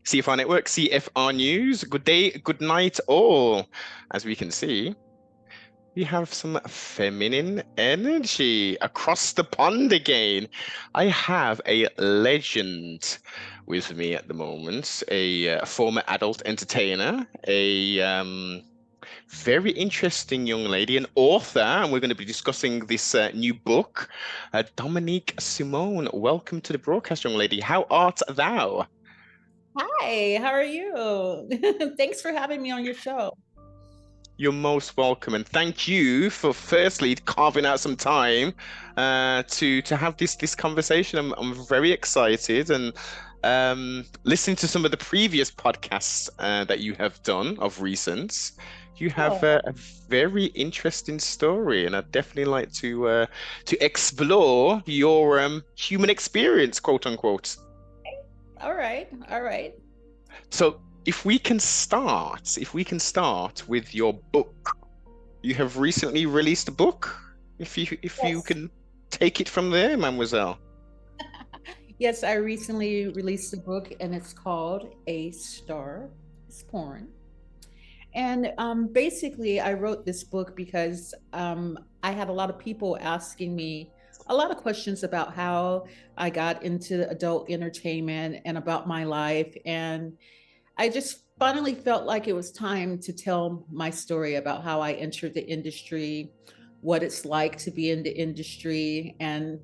CFR Network, CFR News. Good day, good night, all. As we can see, we have some feminine energy across the pond again. I have a legend with me at the moment, a former adult entertainer, a very interesting young lady, an author, and we're going to be discussing this new book. Domonique Simone, welcome to the broadcast, young lady. How art thou? Hi, how are you? Thanks for having me on your show. You're most welcome, and thank you for firstly carving out some time to have this conversation. I'm very excited, and listening to some of the previous podcasts that you have done of recent. You have Oh, a very interesting story, and I'd definitely like to explore your human experience, quote unquote. all right, all right. So if we can start with your book. You have recently released a book. If you Yes, can take it from there, mademoiselle. yes, I recently released a book and it's called A Star is Born. And basically, I wrote this book because I had a lot of people asking me a lot of questions about how I got into adult entertainment and about my life. And I just finally felt like it was time to tell my story about how I entered the industry, what it's like to be in the industry, and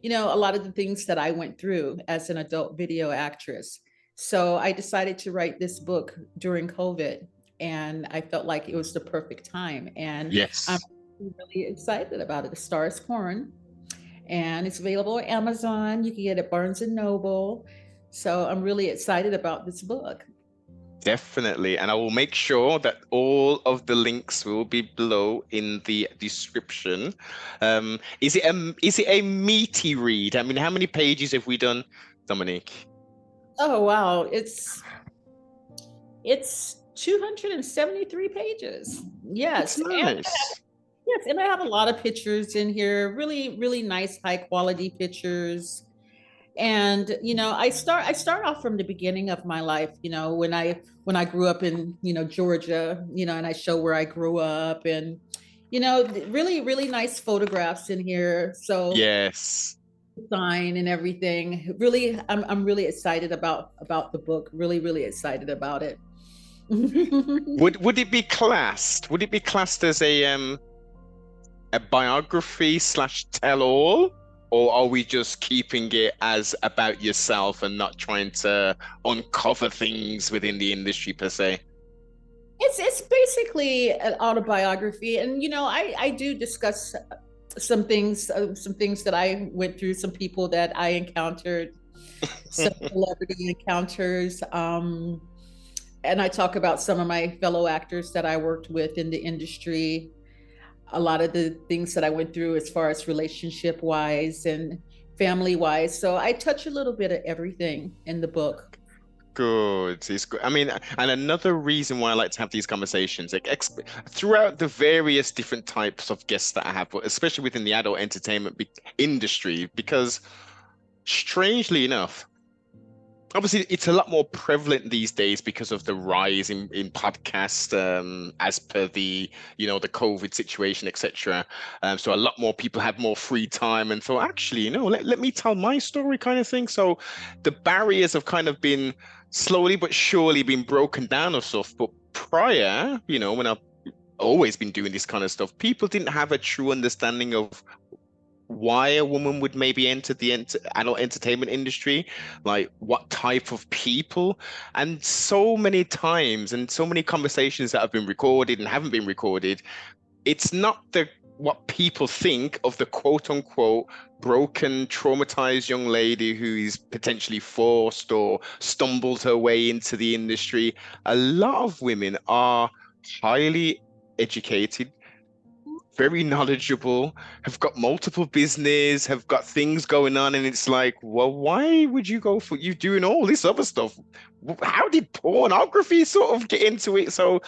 a lot of the things that I went through as an adult video actress. So I decided to write this book during COVID, and I felt like it was the perfect time. And I'm Yes, really excited about it. The Star is Born, and it's available on Amazon. You can get it at Barnes and Noble. So I'm really excited about this book. definitely. And I will make sure that all of the links will be below in the description. Is it a meaty read? I mean, how many pages have we done, Dominique? Oh wow, it's 273 pages. It's Yes, and nice. yes, and I have a lot of pictures in here, really really nice high quality pictures. And I start off from the beginning of my life, when I grew up in, Georgia, and I show where I grew up, and really really nice photographs in here. So Yes. sign and everything. Really, I'm really excited about the book. Really, really excited about it. Would it be classed as a biography slash tell all, or are we just keeping it as about yourself and not trying to uncover things within the industry per se? It's basically an autobiography, and I do discuss some things that I went through, some people that I encountered, some celebrity encounters. And I talk about some of my fellow actors that I worked with in the industry, a lot of the things that I went through as far as relationship wise and family wise. So I touch a little bit of everything in the book. Good. It's good. I mean, and another reason why I like to have these conversations, like throughout the various different types of guests that I have, but especially within the adult entertainment industry, because strangely enough, obviously it's a lot more prevalent these days because of the rise in podcast, as per the COVID situation, etc. So a lot more people have more free time and thought, actually, let me tell my story kind of thing. So the barriers have kind of been slowly but surely been broken down of stuff. But prior, when I've always been doing this kind of stuff, people didn't have a true understanding of why a woman would maybe enter the adult entertainment industry, like what type of people. And so many times and so many conversations that have been recorded and haven't been recorded, it's not the what people think of the quote unquote broken, traumatized young lady who is potentially forced or stumbled her way into the industry. A lot of women are highly educated, very knowledgeable, have got multiple business, have got things going on, and it's like, well, why would you go for you doing all this other stuff? How did pornography sort of get into it? So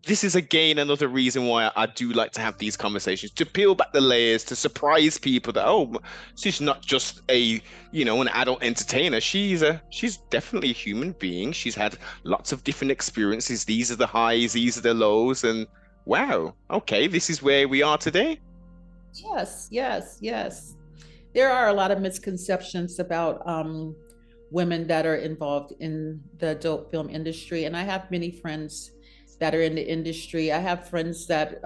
this is again another reason why I do like to have these conversations, to peel back the layers, to surprise people that, oh, she's not just a, an adult entertainer. She's definitely a human being. She's had lots of different experiences. These are the highs, these are the lows, and wow, okay, this is where we are today. Yes, yes, yes. There are a lot of misconceptions about women that are involved in the adult film industry. And I have many friends that are in the industry. I have friends that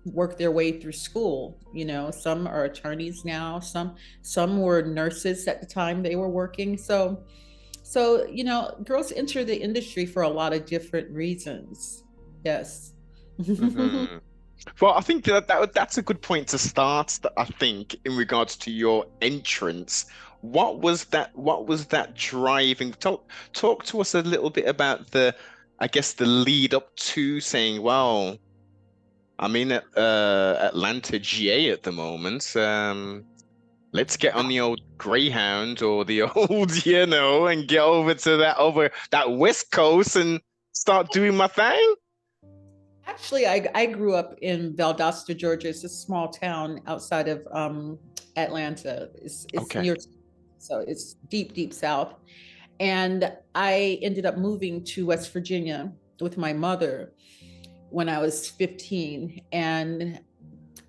work their way through school. You know, some are attorneys now. Some were nurses at the time they were working. So you know, girls enter the industry for a lot of different reasons. Yes. Mhm. Well, I think that's a good point to start. I think in regards to your entrance, What was that driving? Talk to us a little bit about I guess, the lead up to saying, "Well, I'm in Atlanta, GA at the moment. Let's get on the old Greyhound or the old, and get over that West Coast and start doing my thing." Actually, I grew up in Valdosta, Georgia. It's a small town outside of Atlanta. It's Okay. near, so it's deep, deep south. And I ended up moving to West Virginia with my mother when I was 15. And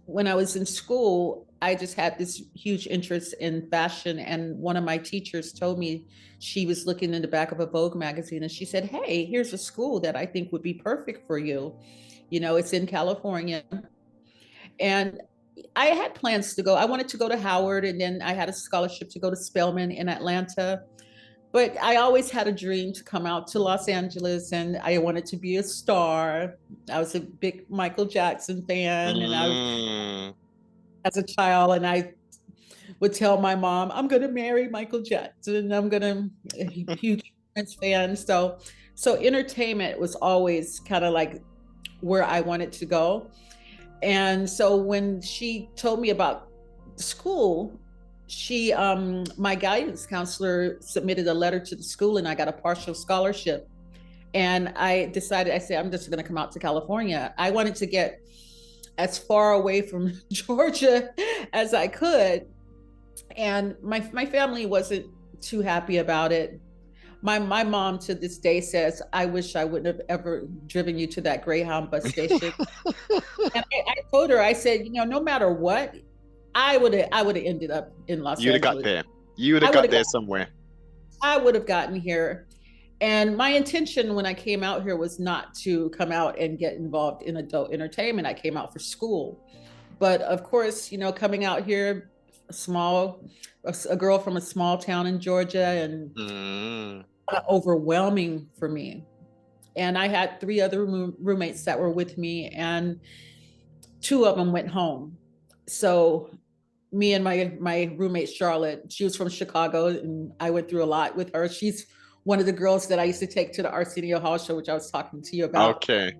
when I was in school, I just had this huge interest in fashion. And one of my teachers told me she was looking in the back of a Vogue magazine and she said, "Hey, here's a school that I think would be perfect for you. You know, it's in California." And I had plans to go. I wanted to go to Howard, and then I had a scholarship to go to Spelman in Atlanta. But I always had a dream to come out to Los Angeles, and I wanted to be a star. I was a big Michael Jackson fan, and I was Mm. as a child, and I would tell my mom, "I'm going to marry Michael Jackson. I'm going to a huge Prince fan." So entertainment was always kind of like where I wanted to go. And so when she told me about the school, my guidance counselor submitted a letter to the school, and I got a partial scholarship. And I decided, I said, I'm just going to come out to California. I wanted to get as far away from Georgia as I could. And my family wasn't too happy about it. My mom to this day says, "I wish I wouldn't have ever driven you to that Greyhound bus station." And I told her, I said, you know, no matter what, I would have ended up in Los You'd have got Angeles. there. You would have I would got have there got, somewhere. I would have gotten here. And my intention when I came out here was not to come out and get involved in adult entertainment. I came out for school. But of course, you know, coming out here, a girl from a small town in Georgia, and Mm. overwhelming for me. And I had three other roommates that were with me, and two of them went home. So me and my roommate Charlotte, she was from Chicago, and I went through a lot with her. She's one of the girls that I used to take to the Arsenio Hall show, which I was talking to you about. Okay.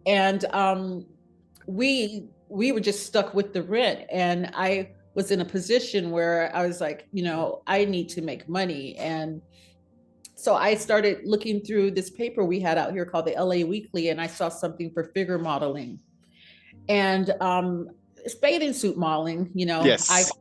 And we were just stuck with the rent, and I was in a position where I was like, you know, I need to make money. And so I started looking through this paper we had out here called the LA Weekly, and I saw something for figure modeling. And it's bathing suit modeling, you know. I Yes.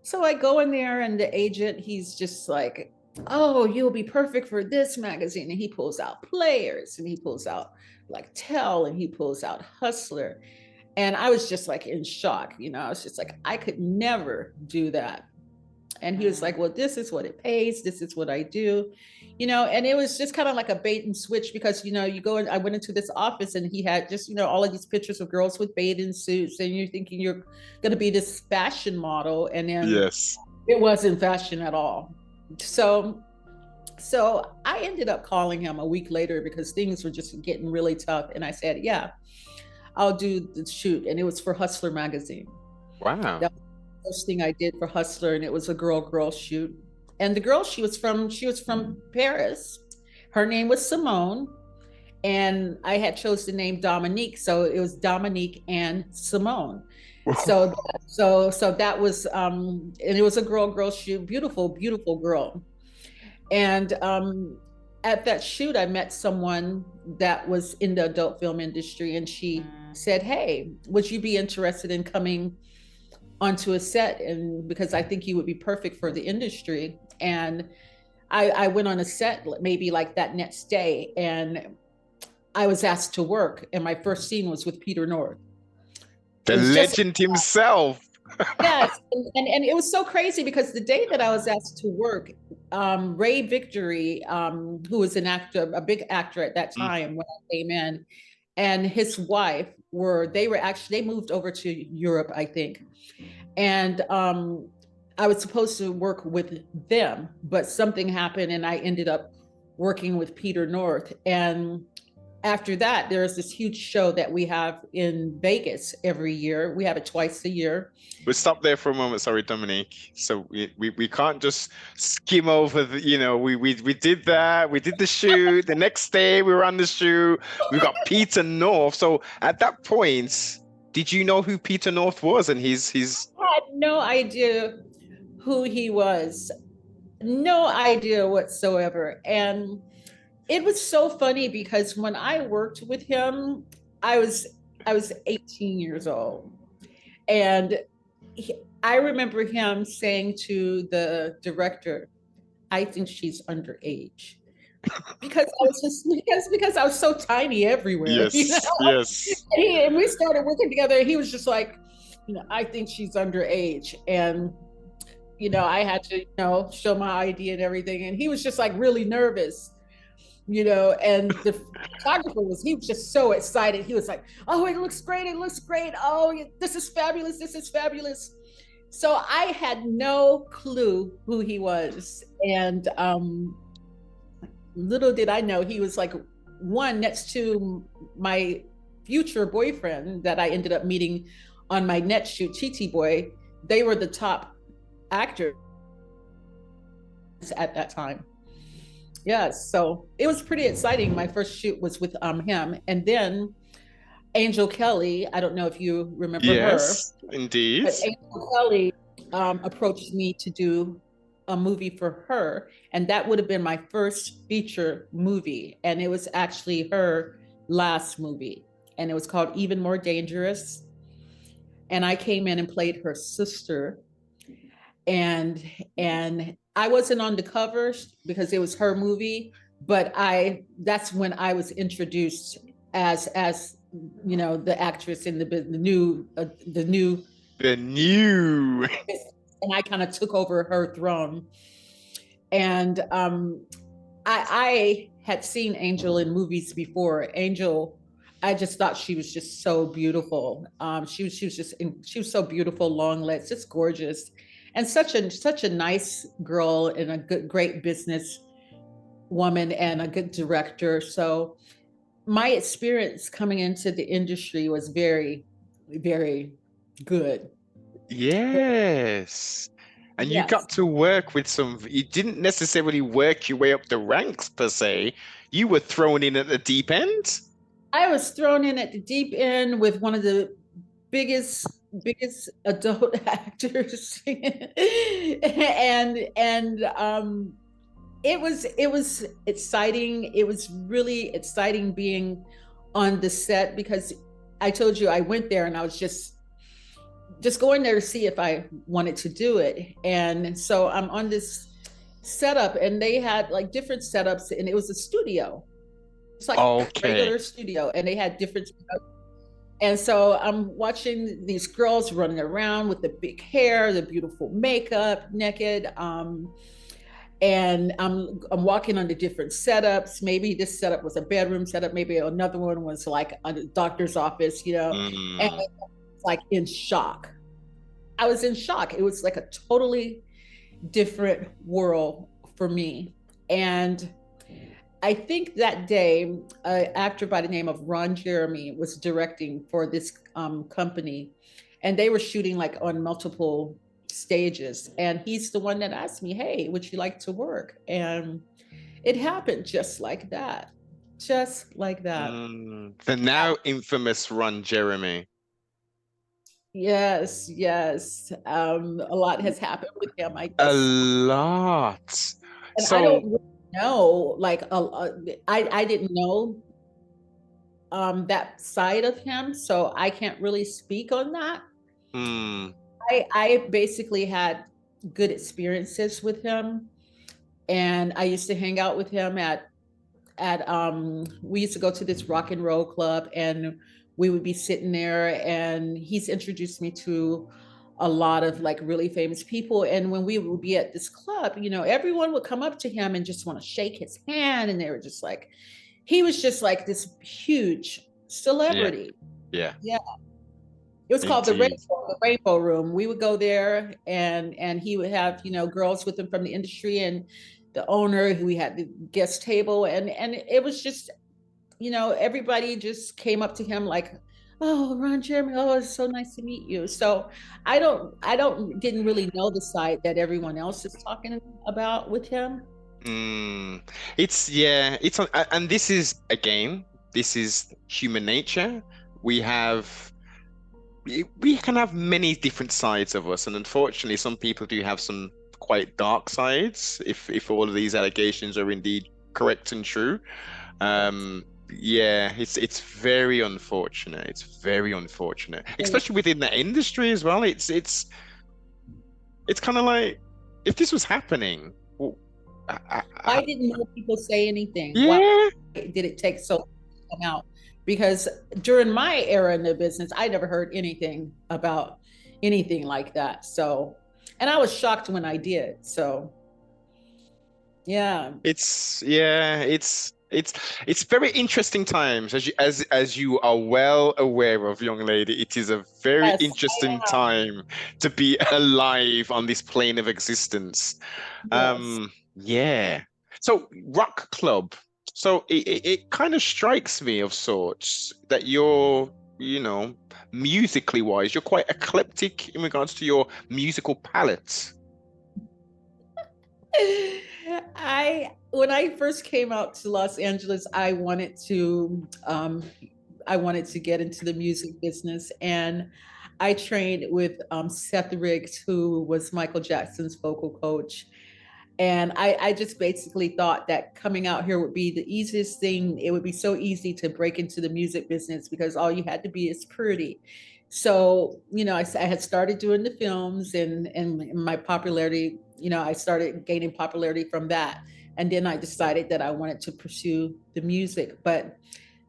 So I go in there, and the agent, he's just like, "Oh, you'll be perfect for this magazine." And he pulls out Players, and he pulls out like Tell, and he pulls out Hustler. And I was just like in shock, you know. I was just like, I could never do that. And he was like, "Well, this is what it pays. This is what I do." You know, and it was just kind of like a bait and switch because, you know, you go and I went into this office, and he had just, you know, all of these pictures of girls with bathing suits, and you're thinking you're going to be this fashion model. And then Yes. it wasn't fashion at all. So, so I ended up calling him a week later because things were just getting really tough. And I said, "Yeah, I'll do the shoot." And it was for Hustler magazine. Wow. That was the first thing I did for Hustler, and it was a girl shoot. And the girl, she was from Paris. Her name was Simone, and I had chose the name Domonique, so it was Dominique and Simone. So that was and it was a girl shoot, beautiful, beautiful girl. And at that shoot, I met someone that was in the adult film industry, and she said, "Hey, would you be interested in coming onto a set? And because I think you would be perfect for the industry." And I went on a set maybe like that next day, and I was asked to work, and my first scene was with Peter North. The It was just legend himself. yes, and it was so crazy because the day that I was asked to work, Ray Victory, who was an actor, a big actor at that Mm. time when I came in, and his wife were actually they moved over to Europe, I think, and I was supposed to work with them, but something happened, and I ended up working with Peter North. And after that, there's this huge show that we have in Vegas every year. We have it twice a year. We'll stop there for a moment, sorry, Dominique. So we can't just skim over we did that, we did the shoot. The next day we were on the shoot. We got Peter North. So at that point, did you know who Peter North was and his I had no idea who he was, no idea whatsoever. And it was so funny because when I worked with him, I was I was 18 years old, and I remember him saying to the director, "I think she's underage." Because I was just because I was so tiny everywhere, you know. Yes, yes. And we started working together. And he was just like, "I think she's underage," and I had to, show my ID and everything. And he was just like really nervous, and the photographer he was just so excited. He was like, "Oh, it looks great. It looks great. Oh, this is fabulous. This is fabulous." So I had no clue who he was. And little did I know he was like one next to my future boyfriend that I ended up meeting on my net shoot, Chi Boy. They were the top actors at that time. Yes, so it was pretty exciting. My first shoot was with him, and then Angel Kelly. I don't know if you remember her, Yes, indeed. but Angel Kelly approached me to do a movie for her, and that would have been my first feature movie, and it was actually her last movie, and it was called Even More Dangerous. And I came in and played her sister, and I wasn't on the cover because it was her movie, but that's when I was introduced as the actress in the new The new. and I kind of took over her throne. And I had seen Angel in movies before. Angel, I just thought she was just so beautiful. She was so beautiful, long legs, just gorgeous, and such a nice girl and a great business woman and a good director. So my experience coming into the industry was very, very good. Yes. And you Yes. got to work with you didn't necessarily work your way up the ranks per se. You were thrown in at the deep end. I was thrown in at the deep end with one of the biggest adult actors, and it was exciting. It was really exciting being on the set because I told you I went there and I was just going there to see if I wanted to do it. And so I'm on this setup, and they had like different setups, and it was a studio. It's like a Okay. regular studio, and they had different. And so I'm watching these girls running around with the big hair, the beautiful makeup, naked. And I'm walking on the different setups. Maybe this setup was a bedroom setup. Maybe another one was like a doctor's office, and Mm. like in shock. I was in shock. It was like a totally different world for me. And I think that day, an actor by the name of Ron Jeremy was directing for this company, and they were shooting like on multiple stages. And he's the one that asked me, "Hey, would you like to work?" And it happened just like that. The now infamous Ron Jeremy. Yes, yes. A lot has happened with him, I A guess. lot. And I don't So really know, like I didn't know that side of him, so I can't really speak on that. Hmm. I basically had good experiences with him, and I used to hang out with him at we used to go to this rock and roll club, and we would be sitting there, and he's introduced me to a lot of like really famous people. And when we would be at this club, everyone would come up to him and just want to shake his hand, and they were just like, he was just like this huge Yeah. celebrity. Yeah. Yeah, it was called Indeed. the Rainbow Room. We would go there, and he would have girls with him from the industry, and the owner who we had the guest table, and it was just everybody just came up to him like, "Oh, Ron Jeremy, oh, it's so nice to meet you." So didn't really know the side that everyone else is talking about with him. Mm. It's yeah, and this is again, this is human nature. We have we can have many different sides of us, and unfortunately, some people do have some quite dark sides. If all of these allegations are indeed correct and true, Yes. yeah, it's very unfortunate. It's very unfortunate, So especially within the industry as well. It's kind of like if this was happening, well, why didn't more people say anything? Why yeah. did it take so long to come out? Because during my era in the business, I never heard anything about anything like that. So, and I was shocked when I did. So, yeah. It's yeah, it's very interesting times as you are well aware of, young lady. It is a very Yes, interesting I am. time to be alive on this plane of existence. Yes. Yeah. So rock club. So it kind of strikes me of sorts that you're, musically wise, you're quite eclectic in regards to your musical palette. I when I first came out to Los Angeles, I wanted to get into the music business, and I trained with Seth Riggs, who was Michael Jackson's vocal coach. And I just basically thought that coming out here would be the easiest thing. It would be so easy to break into the music business because all you had to be is pretty. So, I had started doing the films, and my popularity, I started gaining popularity from that. And then I decided that I wanted to pursue the music. But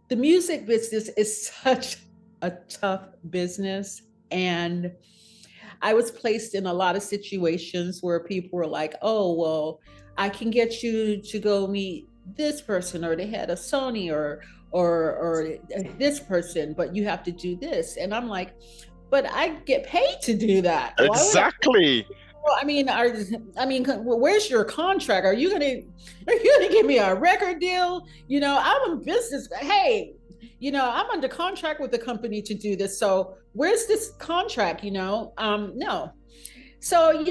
the music business is such a tough business. And I was placed in a lot of situations where people were like, "Oh, well, I can get you to go meet this person or the head of Sony or this person, but you have to do this." And I'm like, "But I get paid to do that. Why would I?" Exactly. Well, well, where's your contract? Are you gonna give me a record deal? I'm a business. Hey, I'm under contract with the company to do this. So where's this contract? No. So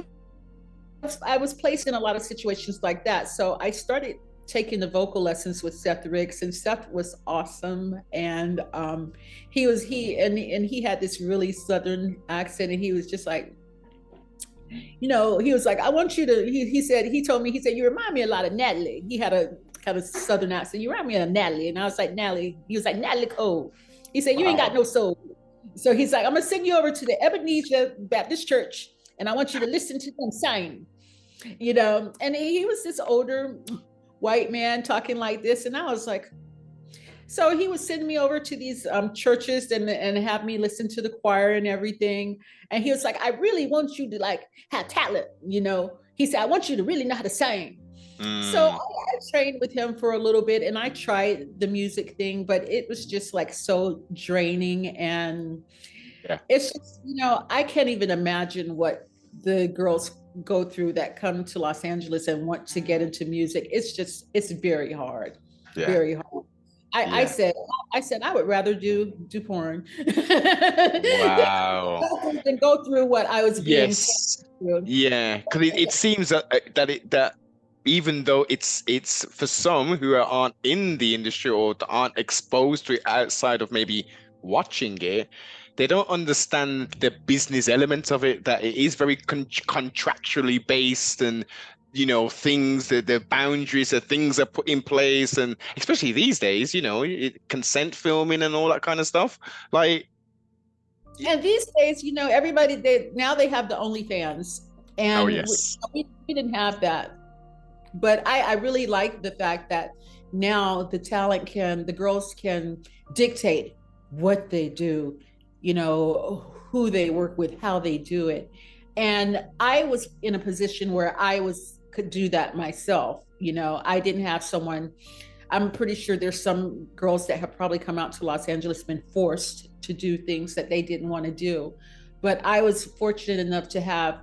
I was placed in a lot of situations like that. So I started taking the vocal lessons with Seth Riggs, and Seth was awesome. And he had this really southern accent, and he was just like, he was like, I want you to, he told me, he said, you remind me a lot of Natalie. He had a kind of southern accent. You remind me of Natalie. And I was like, Natalie. He was like, Natalie Cole. He said, you ain't got Wow. no soul. So he's like, I'm going to send you over to the Ebenezer Baptist Church, and I want you to listen to them sing, And he was this older white man talking like this. And I was like, so he was sending me over to these churches, and have me listen to the choir and everything. And he was like, I really want you to like have talent, He said, I want you to really know how to sing. So Mm, I trained with him for a little bit, and I tried the music thing, but it was just like so draining. And yeah. it's just, I can't even imagine what the girls go through that come to Los Angeles and want to get into music. It's very hard, Yeah. very hard. I Yeah. said, I would rather do porn Wow. than go through what I was being Yes. taken through. Yeah. Because it seems that even though it's for some who aren't in the industry or aren't exposed to it outside of maybe watching it, they don't understand the business element of it, that it is very contractually based, and things, the boundaries, the things are put in place, and especially these days, consent filming and all that kind of stuff. Like, And these days, everybody they have the OnlyFans, oh and yes, we didn't have that. But I really like the fact that now the girls can dictate what they do, who they work with, how they do it. And I was in a position where could do that myself. I didn't have someone. I'm pretty sure there's some girls that have probably come out to Los Angeles, been forced to do things that they didn't want to do. But I was fortunate enough to have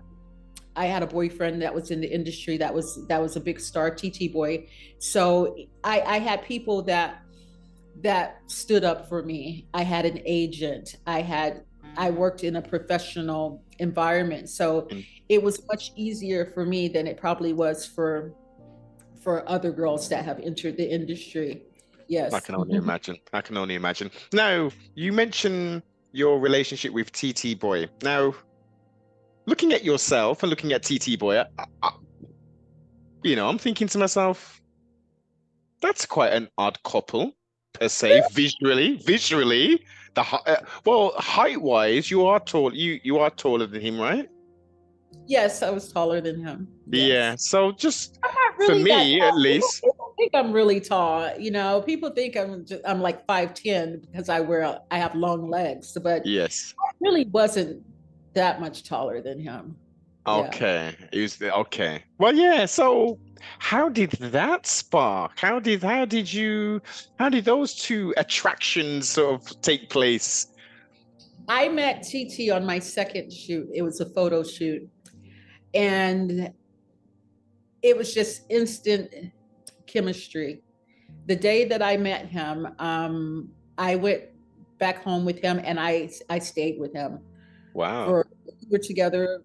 I had a boyfriend that was in the industry that was a big star, TT boy. So I had people that stood up for me. I had an agent. I worked in a professional environment. So and it was much easier for me than it probably was for other girls that have entered the industry. I Yes. can only imagine. I can only imagine. Now, you mentioned your relationship with TT Boy. Now, looking at yourself and looking at TT Boy, I'm thinking to myself, that's quite an odd couple per se, visually. Visually, well, height-wise, you are tall. You are taller than him, right? Yes, I was taller than him. Yeah. Yes. So just I'm not for really that me, at tall. least, People think I'm really tall. People think I'm like 5'10" because I have long legs, but yes. I really wasn't that much taller than him. Yeah. Okay. Okay. Well, yeah. So, how did that spark? How did those two attractions sort of take place? I met TT on my second shoot. It was a photo shoot, and it was just instant chemistry. The day that I met him, I went back home with him, and I stayed with him Wow. for we were together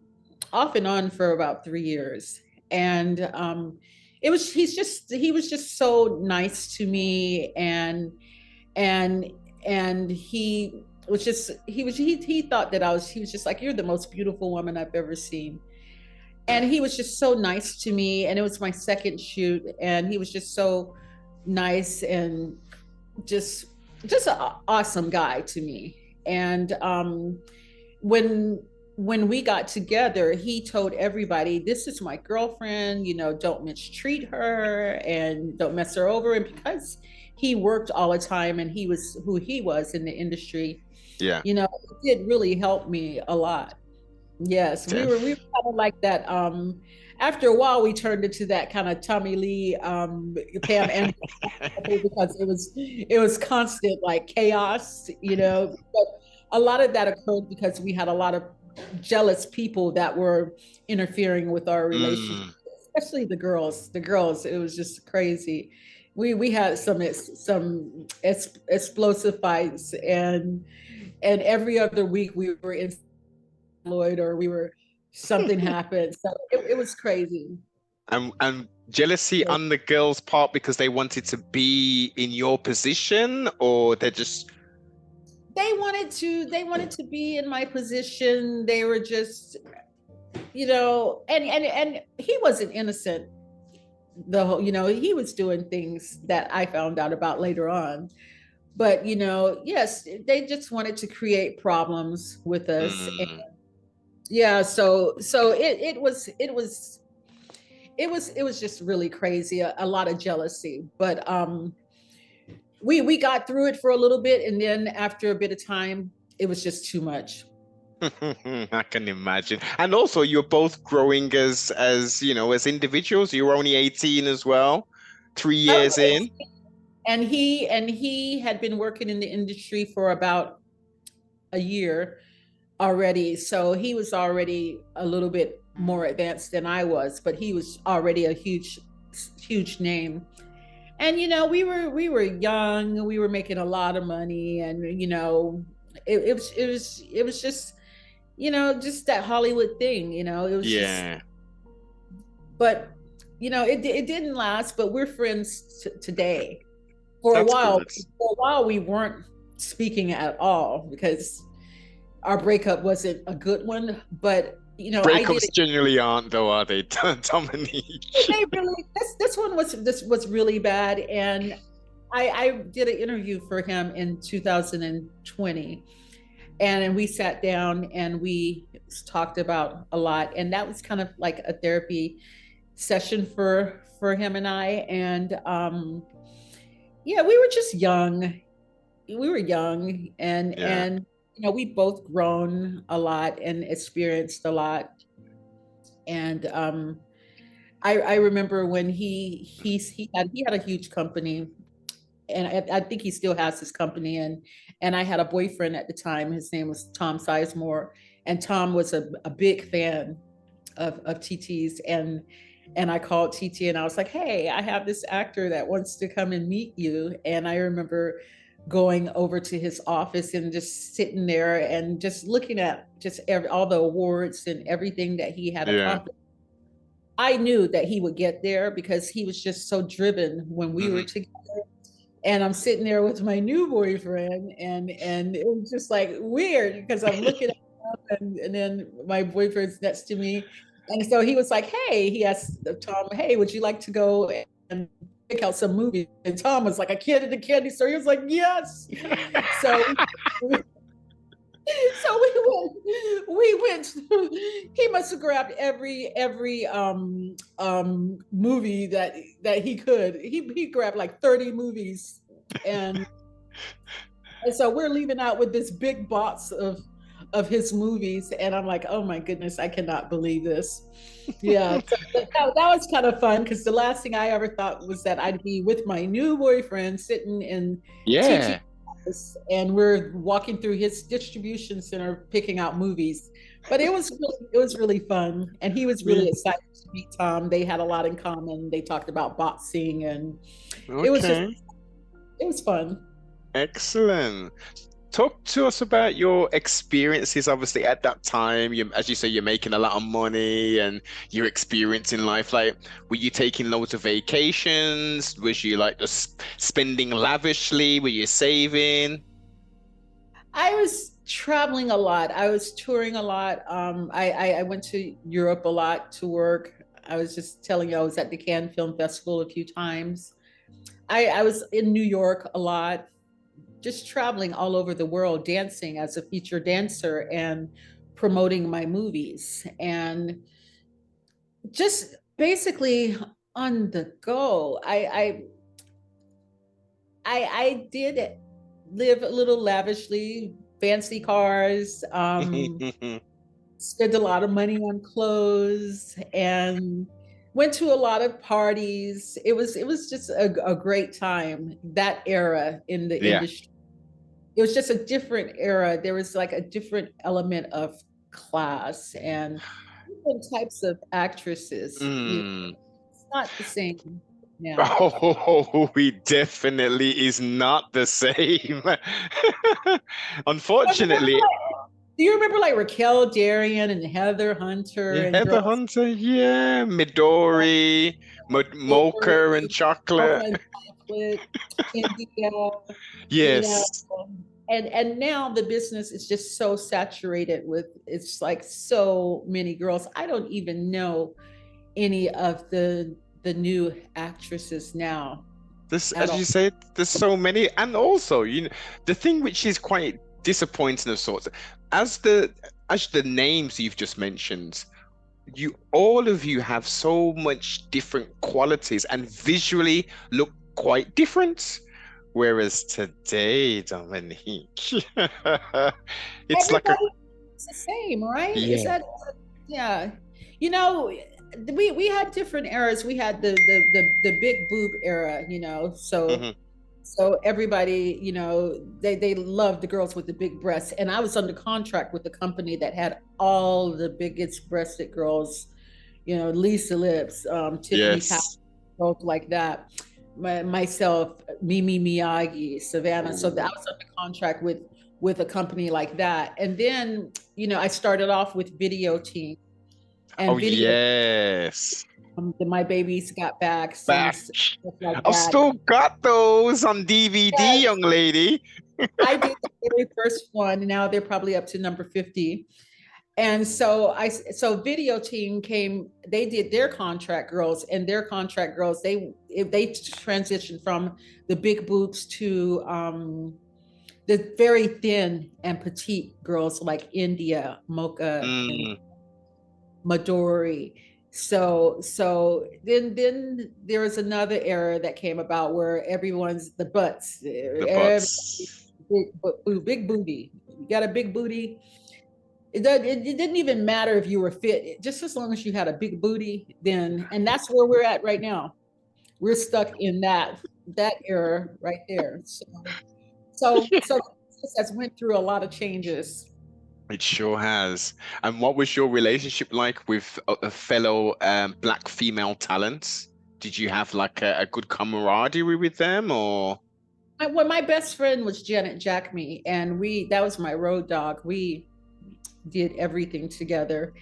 off and on for about 3 years. And he was just so nice to me, and and he thought that he was just like, you're the most beautiful woman I've ever seen. And he was just so nice to me, and it was my second shoot, and he was just so nice, and just an awesome guy to me. And when we got together, he told everybody, this is my girlfriend, don't mistreat her and don't mess her over. And because he worked all the time and he was who he was in the industry, Yeah. it did really help me a lot. Yes, we were Def. kind of like that. After a while, we turned into that kind of Tommy Lee, Pam Anderson, because it was constant like chaos, But a lot of that occurred because we had a lot of jealous people that were interfering with our relationship, Mm. especially the girls. The girls, it was just crazy. We had some explosive fights, and every other week we were in Lloyd, or we were something happened. So it was crazy. And jealousy on the girls' part because they wanted to be in your position, or they're just. They wanted to be in my position. They were just, and he wasn't innocent. He was doing things that I found out about later on. But yes, they just wanted to create problems with us. And Mm. yeah, so it was just really crazy, a lot of jealousy. But we got through it for a little bit, and then after a bit of time, it was just too much. I can imagine. And also, you're both growing as individuals. You're only 18 as well, three I was years in. 18, and he had been working in the industry for about a year already, so he was already a little bit more advanced than I was, but he was already a huge name. And we were young, we were making a lot of money, and it was just just that Hollywood thing. It was just. Yeah, But it didn't last. But we're friends today. For a that's while, good. we weren't speaking at all because our breakup wasn't a good one. But I did Breakups it. generally aren't, though, are they, Dominique? They really this was really bad, and I did an interview for him in 2020, and we sat down and we talked about a lot, and that was kind of like a therapy session for him and I, and yeah, we were just young. We were young, Yeah, and we both grown a lot and experienced a lot, and I remember when he had a huge company, and I think he still has his company, and I had a boyfriend at the time. His name was Tom Sizemore, and Tom was a big fan of TT's, and I called TT and I was like, hey, I have this actor that wants to come and meet you. And I remember going over to his office and just sitting there and just looking at just all the awards and everything that he had yeah. accomplished. I knew that he would get there because he was just so driven when we were Hmm. together. And I'm sitting there with my new boyfriend, and it was just like weird because I'm looking at him, and then my boyfriend's next to me. And so he was like, hey, he asked Tom, hey, would you like to go and pick out some movies? And Tom was like, a kid at the candy store. He was like, yes. So so we went he must have grabbed every movie that he could. He grabbed like 30 movies, and so we're leaving out with this big box of his movies, and I'm like, oh my goodness, I cannot believe this. Yeah, so that was kind of fun because the last thing I ever thought was that I'd be with my new boyfriend sitting in TT, Yeah, and we're walking through his distribution center picking out movies. But it was really fun, and he was yeah. really excited to meet Tom. They had a lot in common. They talked about boxing, and it was just Okay, it was fun. excellent. Talk to us about your experiences, obviously, at that time. As you say, you're making a lot of money and you're experiencing life. Like, were you taking loads of vacations? Was you like just spending lavishly? Were you saving? I was traveling a lot. I was touring a lot. I went to Europe a lot to work. I was just telling you, I was at the Cannes Film Festival a few times. I was in New York a lot, just traveling all over the world, dancing as a feature dancer and promoting my movies, and just basically on the go. I did live a little lavishly, fancy cars, spent a lot of money on clothes, and went to a lot of parties. It was just a great time, that era in the Yeah. industry. It was just a different era. There was like a different element of class and different types of actresses. Mm. It's not the same now. Oh, he definitely is not the same. But remember, Unfortunately, do you remember like Raquel Darian and Heather Hunter yeah, and Heather girls Hunter, yeah, Midori, Mocha and over Mocha Chocolate. and Chocolate, India, you know, Yes. and now the business is just so saturated with, it's like so many girls. I don't even know any of the new actresses now This, at as all. you said, there's so many, and also, the thing which is quite disappointing of sorts, as the names you've just mentioned, you all of you have so much different qualities and visually look quite different. Whereas today, Dominique, it's like a Everybody is the same, right? Is yeah. that, yeah. You know, we had different eras. We had the big boob era, Hmm. so everybody, they loved the girls with the big breasts. And I was under contract with the company that had all the biggest breasted girls, Lisa Lips, Tiffany Power, Yes. girls like that. Myself, Mimi Miyagi, Savannah. So that I Ooh. was under contract with a company like that. And then, I started off with video team Oh and video. yes. My babies got backs and Back. stuff like I've that. still got those on DVD, Yes, young lady. I did the very first one. And now they're probably up to number 50. And so video team came, they did their contract girls, and their contract girls, they transitioned from the big boobs to the very thin and petite girls like India, Mocha, and Mm, Midori. So then there was another era that came about where everyone's the butts, the everybody butts. big booty. You got a big booty. It didn't even matter if you were fit, just as long as you had a big booty. Then, and that's where we're at right now. We're stuck in that era right there. So this has went through a lot of changes. It sure has. And what was your relationship like with a fellow black female talents? Did you have like a good camaraderie with them, or? Well, my best friend was Janet Jackme, and that was my road dog. We did everything together.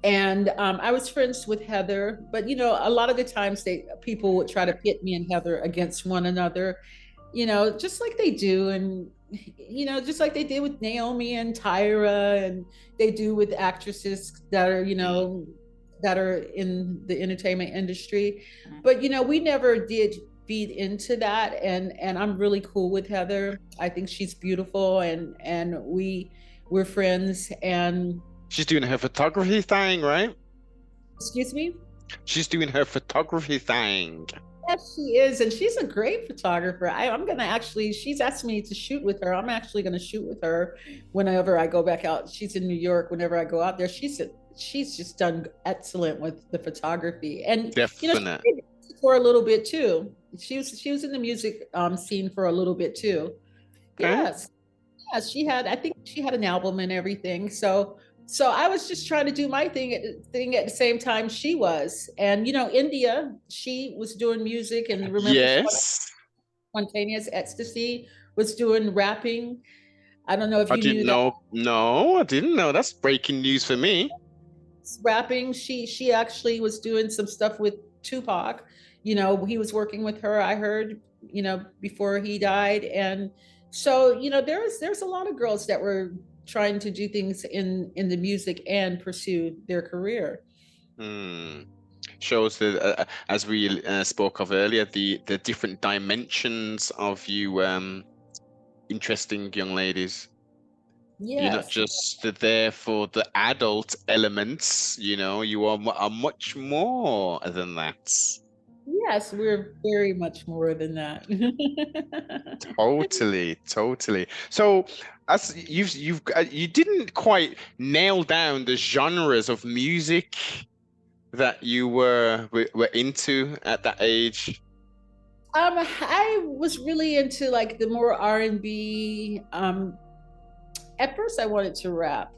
And I was friends with Heather, but a lot of the times people would try to pit me and Heather against one another, just like they do, and just like they did with Naomi and Tyra, and they do with actresses that are Mm, that are in the entertainment industry. But we never did feed into that, and I'm really cool with Heather. I think she's beautiful, and we're friends. And she's doing her photography thing, right? excuse me. She's doing her photography thing. Yes, she is, and she's a great photographer. I'm gonna actually. She's asked me to shoot with her. I'm actually gonna shoot with her whenever I go back out. She's in New York. Whenever I go out there, she's just done excellent with the photography, and she Definite. did music for a little bit too. She was in the music scene for a little bit too. Okay. Yes, yes, she had. I think she had an album and everything. So I was just trying to do my thing at the same time she was. And India, she was doing music, and remember Yes. Spontaneous Ecstasy was doing rapping. I don't know if I you knew didn't that. know. No, I didn't know. That's breaking news for me. Rapping. She actually was doing some stuff with Tupac. He was working with her, I heard, before he died. And so, there's a lot of girls that were trying to do things in the music and pursue their career. Hmm. Shows that, as we spoke of earlier, the different dimensions of you, interesting young ladies. You're not Yes. just there for the adult elements, you are much more than that. Yes, we're very much more than that. Totally, totally. So, as you didn't quite nail down the genres of music that you were into at that age. I was really into like the more R&B. At first I wanted to rap,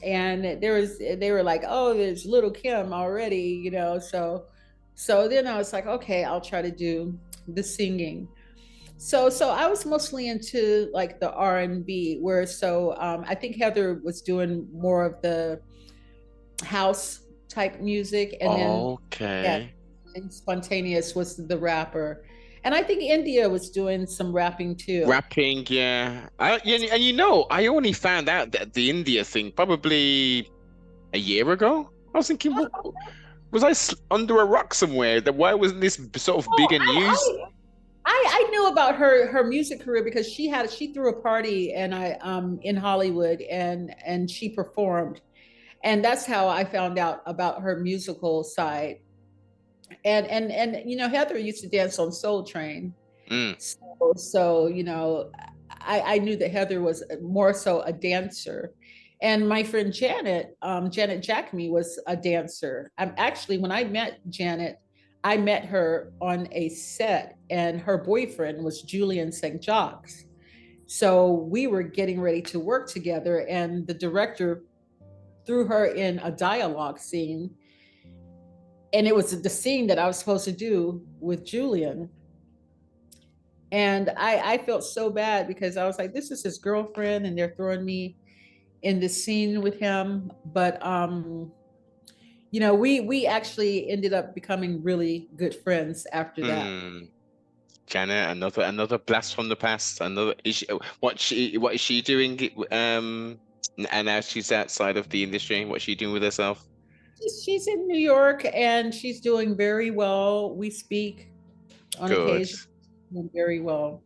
and they were like, oh, there's Little Kim already, so then I was like, okay, I'll try to do the singing. So I was mostly into like the R&B, where I think Heather was doing more of the house type music, and then yeah, Okay. and Spontaneous was the rapper, and I think India was doing some rapping too. Rapping, yeah. And I only found out that the India thing probably a year ago. I was thinking, was I under a rock somewhere? That why wasn't this sort of Oh, bigger news? I knew about her music career because she threw a party, and I in Hollywood, and she performed, and that's how I found out about her musical side. And Heather used to dance on Soul Train. Mm. So I knew that Heather was more so a dancer. And my friend Janet Jackme was a dancer. I'm actually, when I met Janet, I met her on a set, and her boyfriend was Julian St. Jacques. So we were getting ready to work together, and the director threw her in a dialogue scene. And it was the scene that I was supposed to do with Julian. And I felt so bad because I was like, this is his girlfriend, and they're throwing me in this scene with him. But we actually ended up becoming really good friends after that. Mm. Janet, another blast from the past. Another is she, what is she doing? And now she's outside of the industry. What's she doing with herself? She's in New York and she's doing very well. We speak on Good. occasion, doing very well.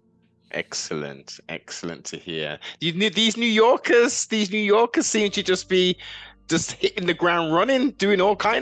Excellent. Excellent to hear. These New Yorkers seem to just be just hitting the ground running, doing all kinds